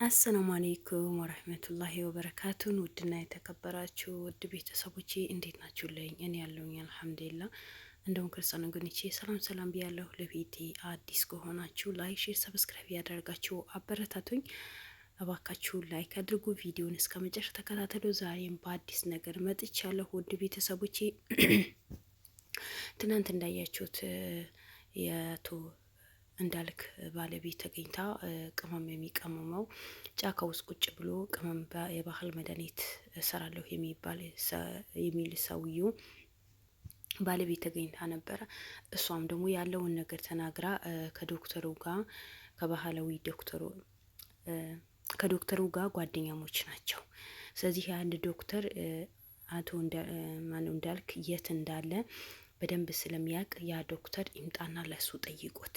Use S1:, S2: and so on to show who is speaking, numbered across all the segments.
S1: አሰላሙ አለይኩም ወረህመቱላሂ ወበረካቱን። ውድና የተከበራችሁ ውድ ቤተሰቦቼ እንዴት ናችሁልኝ? እኔ ያለሁኝ አልሐምዱሊላህ። እንደውም ክርስቲያን ወገኖቼ ሰላም ሰላም ብያለሁ። ለቤቴ አዲስ ከሆናችሁ ላይክ፣ ሼር፣ ሰብስክራይብ ያደረጋችሁ አበረታቱኝ። እባካችሁ ላይክ አድርጉ። ቪዲዮን እስከ መጨረሻ ተከታተሉ። ዛሬም በአዲስ ነገር መጥቻለሁ ውድ ቤተሰቦቼ። ትናንት እንዳያችሁት የቶ እንዳልክ ባለቤት ተገኝታ ቅመም የሚቀመመው ጫካ ውስጥ ቁጭ ብሎ ቅመም የባህል መድኃኒት እሰራለሁ የሚል ሰውዬው ባለቤት ተገኝታ ነበረ። እሷም ደግሞ ያለውን ነገር ተናግራ ከዶክተሩ ጋር ጓደኛሞች ናቸው። ስለዚህ የአንድ ዶክተር አቶ እንዳልክ የት እንዳለ በደንብ ስለሚያውቅ ያ ዶክተር ይምጣና ለሱ ጠይቁት።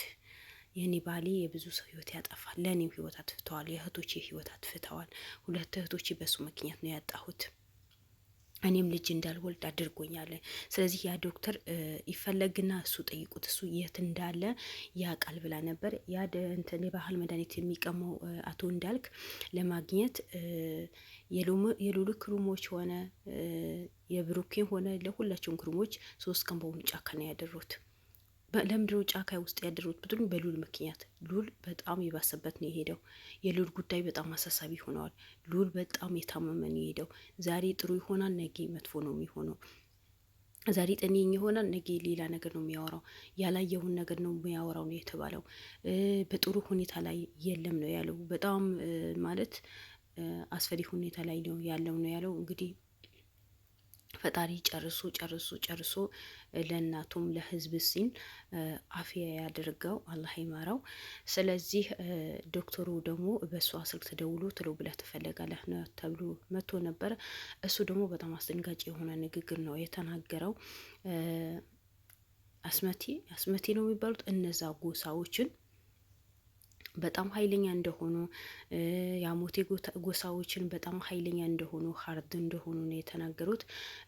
S1: የኔ ባሌ የብዙ ሰው ህይወት ያጠፋል፣ ለእኔም ህይወት አጥፍተዋል፣ የእህቶቼ ህይወት አጥፍተዋል። 2 እህቶቼ በሱ ምክንያት ነው ያጣሁት። እኔም ልጅ እንዳልወልድ አድርጎኛል። ስለዚህ ያ ዶክተር ይፈለግና እሱ ጠይቁት፣ እሱ የት እንዳለ ያውቃል ብላ ነበር። ያ እንትን የባህል መድኃኒት የሚቀመው አቶ እንዳልክ ለማግኘት የሉሉ ክሩሞች ሆነ የብሩኬን ሆነ ለሁላቸውም ክሩሞች 3 ቀን በሙሉ ጫካ ነው ያደሩት። ለምድሮ ጫካ ውስጥ ያደሩት ብትሉ በሉል ምክንያት ሉል በጣም የባሰበት ነው የሄደው። የሉል ጉዳይ በጣም አሳሳቢ ሆነዋል። ሉል በጣም የታመመ ነው የሄደው። ዛሬ ጥሩ ይሆናል፣ ነገ መጥፎ ነው የሚሆነው። ዛሬ ጤነኛ ይሆናል፣ ነገ ሌላ ነገር ነው የሚያወራው። ያላየውን ነገር ነው የሚያወራው ነው የተባለው። በጥሩ ሁኔታ ላይ የለም ነው ያለው። በጣም ማለት አስፈሪ ሁኔታ ላይ ነው ያለው ነው ያለው። እንግዲህ ፈጣሪ ጨርሶ ለእናቱም ለህዝብ ሲል አፍያ ያደርገው፣ አላህ ይማረው። ስለዚህ ዶክተሩ ደግሞ በእሷ ስልክ ተደውሎ ቶሎ ብለህ ትፈለጋለህ ነው ተብሎ መጥቶ ነበረ። እሱ ደግሞ በጣም አስደንጋጭ የሆነ ንግግር ነው የተናገረው። አስመቴ ነው የሚባሉት እነዛ ጎሳዎችን በጣም ኃይለኛ እንደሆኑ የአሞቴ ጎሳዎችን በጣም ኃይለኛ እንደሆኑ ሀርድ እንደሆኑ ነው የተናገሩት።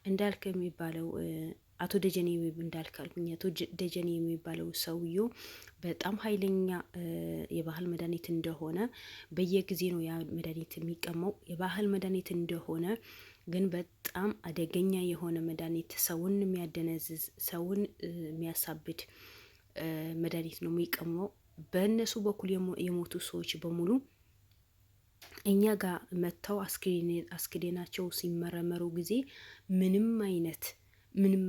S1: እንዳልክ የሚባለው አቶ ደጀኔ እንዳልካልኩኝ አቶ ደጀኔ የሚባለው ሰውዬው በጣም ኃይለኛ የባህል መድኃኒት እንደሆነ በየጊዜ ነው ያ መድኃኒት የሚቀመው። የባህል መድኃኒት እንደሆነ ግን በጣም አደገኛ የሆነ መድኃኒት፣ ሰውን የሚያደነዝዝ ሰውን የሚያሳብድ መድኃኒት ነው የሚቀመው። በእነሱ በኩል የሞቱ ሰዎች በሙሉ እኛ ጋር መጥተው አስክሬናቸው ሲመረመሩ ጊዜ ምንም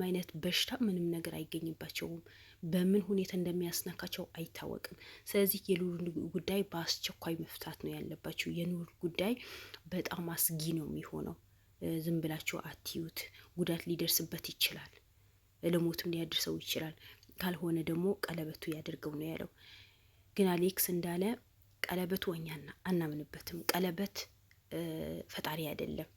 S1: አይነት በሽታ ምንም ነገር አይገኝባቸውም። በምን ሁኔታ እንደሚያስነካቸው አይታወቅም። ስለዚህ የኑር ጉዳይ በአስቸኳይ መፍታት ነው ያለባቸው። የኑር ጉዳይ በጣም አስጊ ነው የሚሆነው። ዝም ብላችሁ አትዩት። ጉዳት ሊደርስበት ይችላል፣ ለሞትም ሊያደርሰው ይችላል። ካልሆነ ደግሞ ቀለበቱ ያደርገው ነው ያለው። ግን አሌክስ እንዳለ ቀለበቱ እኛና አናምንበትም። ቀለበት ፈጣሪ አይደለም።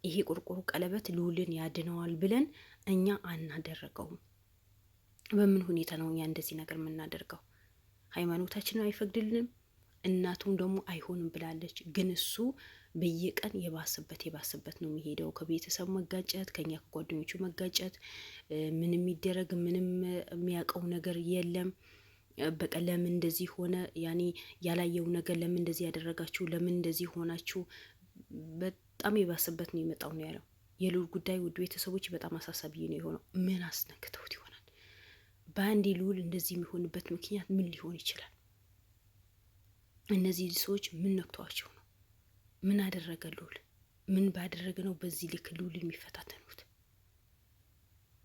S1: ይሄ ቁርቁሩ ቀለበት ልዑልን ያድነዋል ብለን እኛ አናደረገውም። በምን ሁኔታ ነው እኛ እንደዚህ ነገር የምናደርገው? ሃይማኖታችንን አይፈቅድልንም። እናቱም ደግሞ አይሆንም ብላለች። ግን እሱ በየቀን የባሰበት ነው የሚሄደው። ከቤተሰብ መጋጨት፣ ከኛ ከጓደኞቹ መጋጨት፣ ምንም የሚደረግ ምንም የሚያውቀው ነገር የለም። በቃ ለምን እንደዚህ ሆነ? ያኔ ያላየው ነገር ለምን እንደዚህ ያደረጋችሁ? ለምን እንደዚህ ሆናችሁ? በጣም የባሰበት ነው የመጣው ነው ያለው። የልዑል ጉዳይ ውድ ቤተሰቦች በጣም አሳሳቢ ነው የሆነው። ምን አስነክተውት ይሆናል? በአንዴ ልዑል እንደዚህ የሚሆንበት ምክንያት ምን ሊሆን ይችላል? እነዚህ ሰዎች ምን ነክተዋቸው ነው? ምን አደረገ ልዑል? ምን ባደረገ ነው በዚህ ልክ ልዑል የሚፈታተኑት?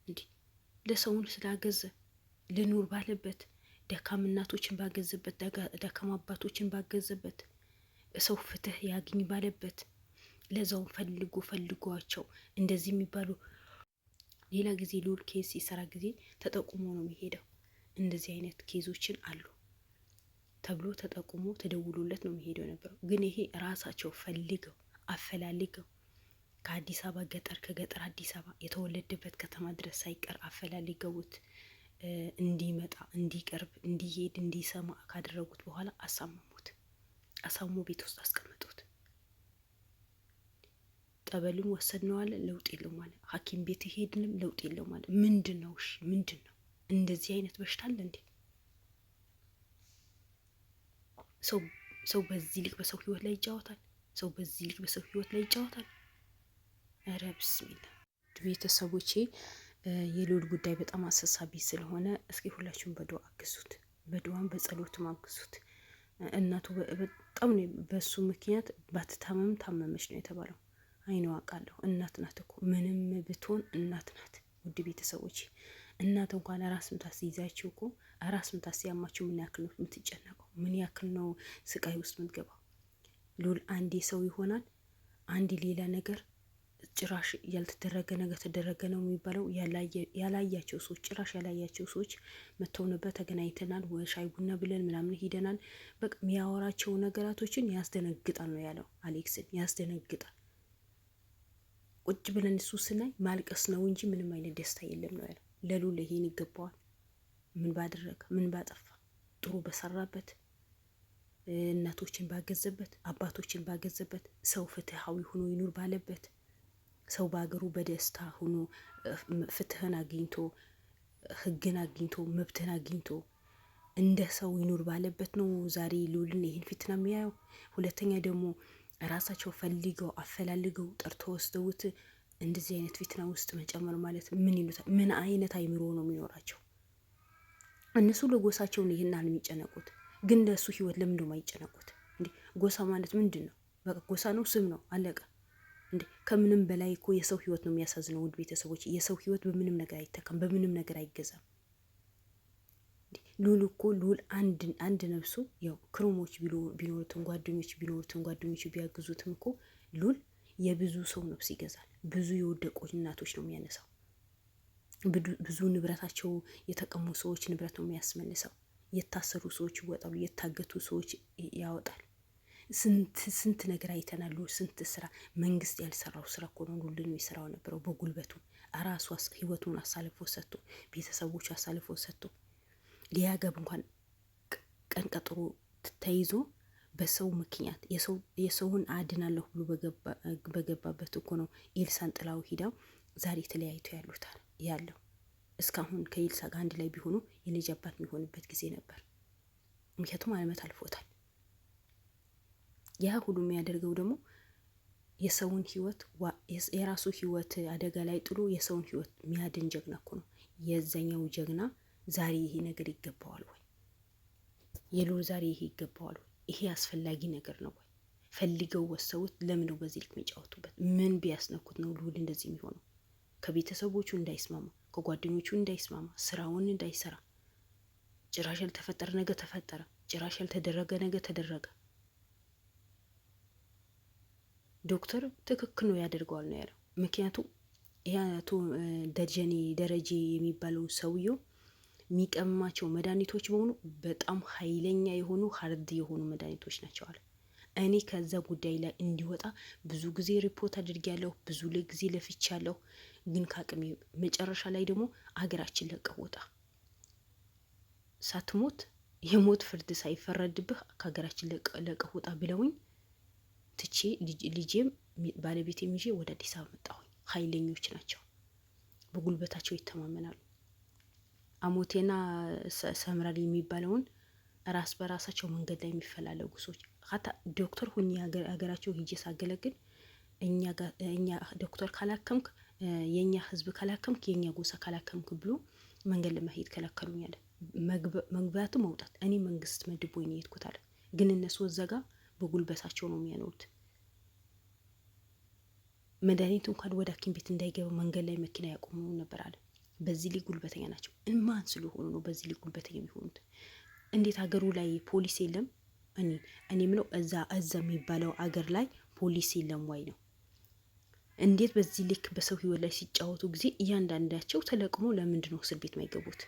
S1: እንዲህ ለሰውን ስላገዘ ልኑር ባለበት ደካም እናቶችን ባገዘበት፣ ደካም አባቶችን ባገዘበት፣ ሰው ፍትህ ያግኝ ባለበት፣ ለዛው ፈልጓቸው እንደዚህ የሚባሉ ሌላ ጊዜ ልዑል ኬዝ ሲሰራ ጊዜ ተጠቁሞ ነው የሚሄደው። እንደዚህ አይነት ኬዞችን አሉ ተብሎ ተጠቁሞ ተደውሎለት ነው የሚሄደው ነበረው። ግን ይሄ ራሳቸው ፈልገው አፈላልገው ከአዲስ አበባ ገጠር፣ ከገጠር አዲስ አበባ የተወለደበት ከተማ ድረስ ሳይቀር አፈላልገውት እንዲመጣ፣ እንዲቀርብ፣ እንዲሄድ፣ እንዲሰማ ካደረጉት በኋላ አሳሞ ቤት ውስጥ አስቀምጡት። ጠበልን ወሰድነው አለ፣ ለውጥ የለውም አለ። ሐኪም ቤት ሄድንም ለውጥ የለውም አለ። ምንድን ነው? እሺ ምንድን ነው? እንደዚህ አይነት በሽታ አለ እንዴ? ሰው ሰው በዚህ ልክ በሰው ህይወት ላይ ይጫወታል? ሰው በዚህ ልክ በሰው ህይወት ላይ ይጫወታል? ኧረ ብስሚላ። ቤተሰቦቼ የልዑል ጉዳይ በጣም አሳሳቢ ስለሆነ እስኪ ሁላችሁም በዱዓ አግዙት፣ በዱዓም በጸሎትም አግዙት። እናቱ በጣም በሱ ምክንያት ባትታመም ታመመች ነው የተባለው። አይነው አውቃለሁ። እናት ናት እኮ ምንም ብትሆን እናት ናት። ውድ ቤተሰቦች እናት እንኳን ራስ ምታት ሲይዛችሁ እኮ ራስ ምታት ሲያማችሁ ምን ያክል ነው የምትጨነቀው? ምን ያክል ነው ስቃይ ውስጥ የምትገባው? ልዑል አንዴ ሰው ይሆናል፣ አንዴ ሌላ ነገር፣ ጭራሽ ያልተደረገ ነገር ተደረገ ነው የሚባለው። ያላያቸው ሰዎች ጭራሽ ያላያቸው ሰዎች መተው ነበር፣ ተገናኝተናል፣ ሻይ ቡና ብለን ምናምን ሂደናል። በቃ የሚያወራቸው ነገራቶችን ያስደነግጣል ነው ያለው። አሌክስን ያስደነግጣል። ቁጭ ብለን እሱ ስናይ ማልቀስ ነው እንጂ ምንም አይነት ደስታ የለም ነው ያለው። ለልዑል ይሄን ይገባዋል? ምን ባደረገ ምን ባጠፋ? ጥሩ በሰራበት፣ እናቶችን ባገዘበት፣ አባቶችን ባገዘበት፣ ሰው ፍትሃዊ ሆኖ ይኑር ባለበት፣ ሰው በሀገሩ በደስታ ሆኖ ፍትህን አግኝቶ ህግን አግኝቶ መብትን አግኝቶ እንደ ሰው ይኑር ባለበት ነው ዛሬ ልዑልን ይህን ፊትና የሚያየው። ሁለተኛ ደግሞ ራሳቸው ፈልገው አፈላልገው ጠርቶ ወስደውት እንደዚህ አይነት ፊትና ውስጥ መጨመር ማለት ምን ይሉታል? ምን አይነት አይምሮ ነው የሚኖራቸው? እነሱ ለጎሳቸውን ይህን አል የሚጨነቁት ግን ለእሱ ህይወት ለምን ነው የማይጨነቁት? እንዴ ጎሳ ማለት ምንድን ነው? በቃ ጎሳ ነው፣ ስም ነው፣ አለቀ። እንዴ ከምንም በላይ እኮ የሰው ህይወት ነው የሚያሳዝነው። ውድ ቤተሰቦች የሰው ህይወት በምንም ነገር አይተካም፣ በምንም ነገር አይገዛም። ልዑል እኮ ልዑል አንድ ነፍሱ ያው ክሮሞች ቢኖሩትም ጓደኞች ቢያግዙትም እኮ ልዑል የብዙ ሰው ነፍስ ይገዛል። ብዙ የወደቁ እናቶች ነው የሚያነሳው። ብዙ ንብረታቸው የተቀሙ ሰዎች ንብረት ነው የሚያስመልሰው። የታሰሩ ሰዎች ይወጣሉ፣ የታገቱ ሰዎች ያወጣል። ስንት ነገር አይተናሉ። ስንት ስራ መንግስት ያልሰራው ስራ እኮ ነው ልዑል የሚሰራው ነበረው። በጉልበቱ ራሱ ህይወቱን አሳልፎ ሰጥቶ ቤተሰቦቹ አሳልፎ ሰጥቶ ሊያገብ እንኳን ቀን ቀጥሮ ተይዞ በሰው ምክንያት የሰውን አድናለሁ ብሎ በገባበት እኮ ነው ኤልሳን ጥላው ሂዳው ዛሬ ተለያይቶ ያለው። እስካሁን ከኤልሳ ጋር አንድ ላይ ቢሆኑ የልጅ አባት የሚሆንበት ጊዜ ነበር። ምክንያቱም ዓመት አልፎታል። ያ ሁሉ የሚያደርገው ደግሞ የሰውን ህይወት የራሱ ህይወት አደጋ ላይ ጥሎ የሰውን ህይወት የሚያድን ጀግና እኮ ነው። የዛኛው ጀግና ዛሬ ይሄ ነገር ይገባዋል ወይ? የልዑል ዛሬ ይሄ ይገባዋል ወይ? ይሄ አስፈላጊ ነገር ነው ወይ? ፈልገው ወሰውት ለምን ነው በዚህ ልክ የሚጫወቱበት? ምን ቢያስነኩት ነው ልዑል እንደዚህ የሚሆነው? ከቤተሰቦቹ እንዳይስማማ፣ ከጓደኞቹ እንዳይስማማ፣ ስራውን እንዳይሰራ፣ ጭራሽ ያልተፈጠረ ነገር ተፈጠረ፣ ጭራሽ ያልተደረገ ነገር ተደረገ። ዶክተር ትክክል ነው ያደርገዋል ነው ያለው። ምክንያቱም ይሄ አቶ ደረጀ የሚባለው ሰውየው የሚቀማቸው መድኃኒቶች በሆኑ በጣም ኃይለኛ የሆኑ ሀርድ የሆኑ መድኃኒቶች ናቸው አለ። እኔ ከዛ ጉዳይ ላይ እንዲወጣ ብዙ ጊዜ ሪፖርት አድርጊያለሁ፣ ብዙ ጊዜ ለፍቻለሁ። ግን ከአቅሜ መጨረሻ ላይ ደግሞ አገራችን ለቀህ ውጣ፣ ሳትሞት የሞት ፍርድ ሳይፈረድብህ ከሀገራችን ለቀህ ውጣ ብለውኝ ትቼ ልጄም ባለቤቴም ይዤ ወደ አዲስ አበባ መጣሁኝ። ኃይለኞች ናቸው፣ በጉልበታቸው ይተማመናሉ። አሞቴና ሰምራል የሚባለውን ራስ በራሳቸው መንገድ ላይ የሚፈላለጉ ሰዎች ሀታ ዶክተር ሁኝ ሀገራቸው ሂጄ ሳገለግል እኛ ዶክተር ካላከምክ የኛ ህዝብ ካላከምክ የኛ ጎሳ ካላከምክ ብሎ መንገድ ለመሄድ ከለከሉኛል። መግባቱ መውጣት እኔ መንግስት መድቦኝ ነው የሄድኩት አለ። ግን እነሱ ወዘጋ በጉልበታቸው ነው የሚያኖሩት። መድኃኒቱ እንኳን ወደ ሐኪም ቤት እንዳይገባ መንገድ ላይ መኪና ያቆሙ ነበር አለ። በዚህ ላይ ጉልበተኛ ናቸው። እንማን ስለሆኑ ነው በዚህ ላይ ጉልበተኛ የሚሆኑት? እንዴት ሀገሩ ላይ ፖሊስ የለም? እኔ ምለው እዛ የሚባለው አገር ላይ ፖሊስ የለም ወይ ነው? እንዴት በዚህ ልክ በሰው ህይወት ላይ ሲጫወቱ ጊዜ እያንዳንዳቸው ተለቅሞ ለምንድን ነው እስር ቤት ማይገቡት?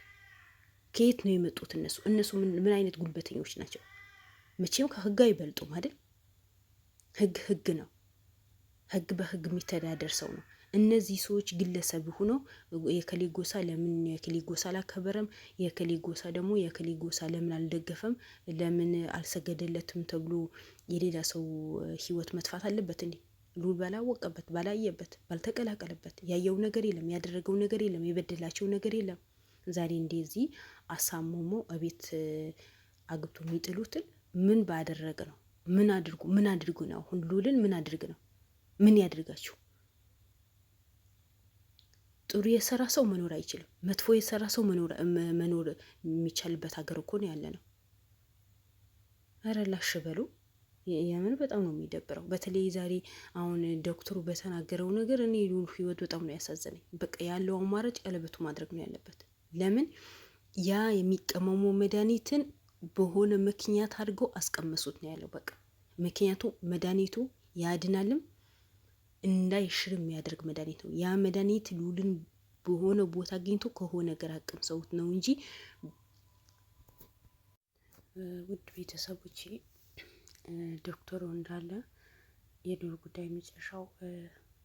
S1: ከየት ነው የመጡት? እነሱ ምን አይነት ጉልበተኞች ናቸው? መቼም ከህግ አይበልጡም አይደል? ህግ ነው። ህግ በህግ የሚተዳደር ሰው ነው። እነዚህ ሰዎች ግለሰብ ሆነው የከሌ ጎሳ ለምን የከሌ ጎሳ አላከበረም፣ የከሌ ጎሳ ደግሞ የከሌ ጎሳ ለምን አልደገፈም፣ ለምን አልሰገደለትም ተብሎ የሌላ ሰው ህይወት መጥፋት አለበት እንዴ? ልዑል ባላወቀበት፣ ባላየበት፣ ባልተቀላቀለበት ያየው ነገር የለም፣ ያደረገው ነገር የለም፣ የበደላቸው ነገር የለም። ዛሬ እንደዚህ አሳምሞ እቤት አግብቶ የሚጥሉትን ምን ባደረገ ነው? ምን አድርጉ ነው አሁን ሉልን ምን አድርግ ነው? ምን ያድርጋችሁ? ጥሩ የሰራ ሰው መኖር አይችልም። መጥፎ የሰራ ሰው መኖር የሚቻልበት ሀገር እኮ ነው ያለ ነው። ኧረ ላሽ በሉ። የምን በጣም ነው የሚደብረው። በተለይ ዛሬ አሁን ዶክተሩ በተናገረው ነገር እኔ ሉል ህይወት በጣም ነው ያሳዘነኝ። በቃ ያለው አማራጭ ቀለበቱ ማድረግ ነው ያለበት። ለምን ያ የሚቀመመው መድኃኒትን በሆነ ምክንያት አድርገው አስቀመሱት ነው ያለው። በቃ ምክንያቱ መድኃኒቱ ያድናልም እንዳይሽር የሚያደርግ መድኃኒት ነው። ያ መድኃኒት ሉልን በሆነ ቦታ አግኝቶ ከሆነ ነገር አቅምሰውት ነው እንጂ ውድ ቤተሰቦቼ ዶክተሩ እንዳለ የሉል ጉዳይ መጨረሻው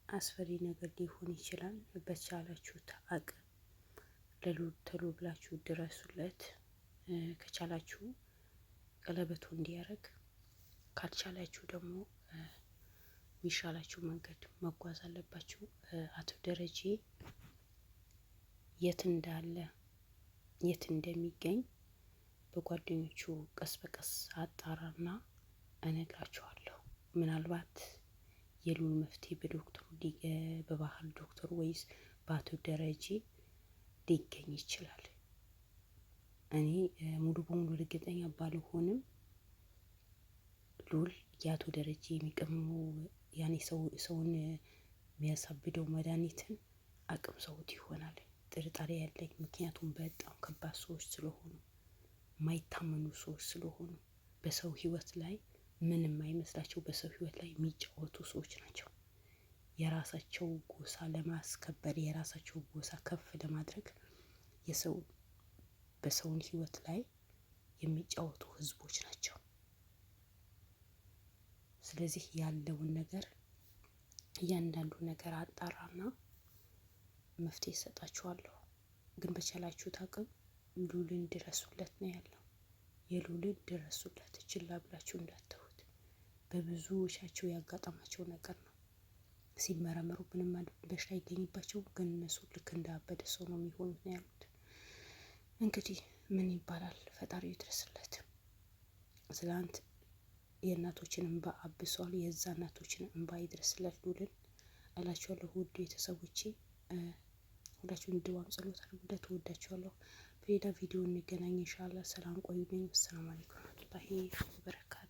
S1: አስፈሪ ነገር ሊሆን ይችላል። በቻላችሁት አቅም ለሉል ተሎ ብላችሁ ድረሱለት። ከቻላችሁ ቀለበቱ እንዲያረግ፣ ካልቻላችሁ ደግሞ የሚሻላችሁ መንገድ መጓዝ አለባችሁ። አቶ ደረጀ የት እንዳለ የት እንደሚገኝ በጓደኞቹ ቀስ በቀስ አጣራና እነግራችኋለሁ። ምናልባት የሉል መፍትሄ በዶክተሩ በባህል ዶክተሩ ወይስ በአቶ ደረጀ ሊገኝ ይችላል። እኔ ሙሉ በሙሉ እርግጠኛ ባልሆንም ሉል የአቶ ደረጀ የሚቀመመው ያኔ ሰውን የሚያሳብደው መድኃኒትን አቅም ሰውት ይሆናል ጥርጣሬ ያለኝ። ምክንያቱም በጣም ከባድ ሰዎች ስለሆኑ፣ የማይታመኑ ሰዎች ስለሆኑ፣ በሰው ህይወት ላይ ምንም አይመስላቸው፣ በሰው ህይወት ላይ የሚጫወቱ ሰዎች ናቸው። የራሳቸው ጎሳ ለማስከበር፣ የራሳቸው ጎሳ ከፍ ለማድረግ በሰውን ህይወት ላይ የሚጫወቱ ህዝቦች ናቸው። ስለዚህ ያለውን ነገር እያንዳንዱ ነገር አጣራና መፍትሄ እሰጣችኋለሁ። ግን በቻላችሁት አቅም ሉልን ድረሱለት ነው ያለው። የሉልን ድረሱለት፣ ችላ ብላችሁ እንዳትተውት። በብዙዎቻቸው ያጋጠማቸው ነገር ነው። ሲመረመሩ ምንም በሽታ አይገኝባቸውም፣ ግን እነሱ ልክ እንዳበደ ሰው ነው የሚሆኑት ነው ያሉት። እንግዲህ ምን ይባላል፣ ፈጣሪ ይድረስለት። ትላንት የእናቶችን እንባ አብሷል። የዛ እናቶችን እንባ ይድረስለት ሉልን እላችኋለሁ። ውድ ቤተሰቦቼ ሁላችሁም ድዋም ጸሎት አድርጉለት። እወዳችኋለሁ። በሌላ ቪዲዮ እንገናኝ ኢንሻአላህ። ሰላም ቆዩልኝ። ሰላም አለይኩም ወራህመቱላሂ ወበረካቱ።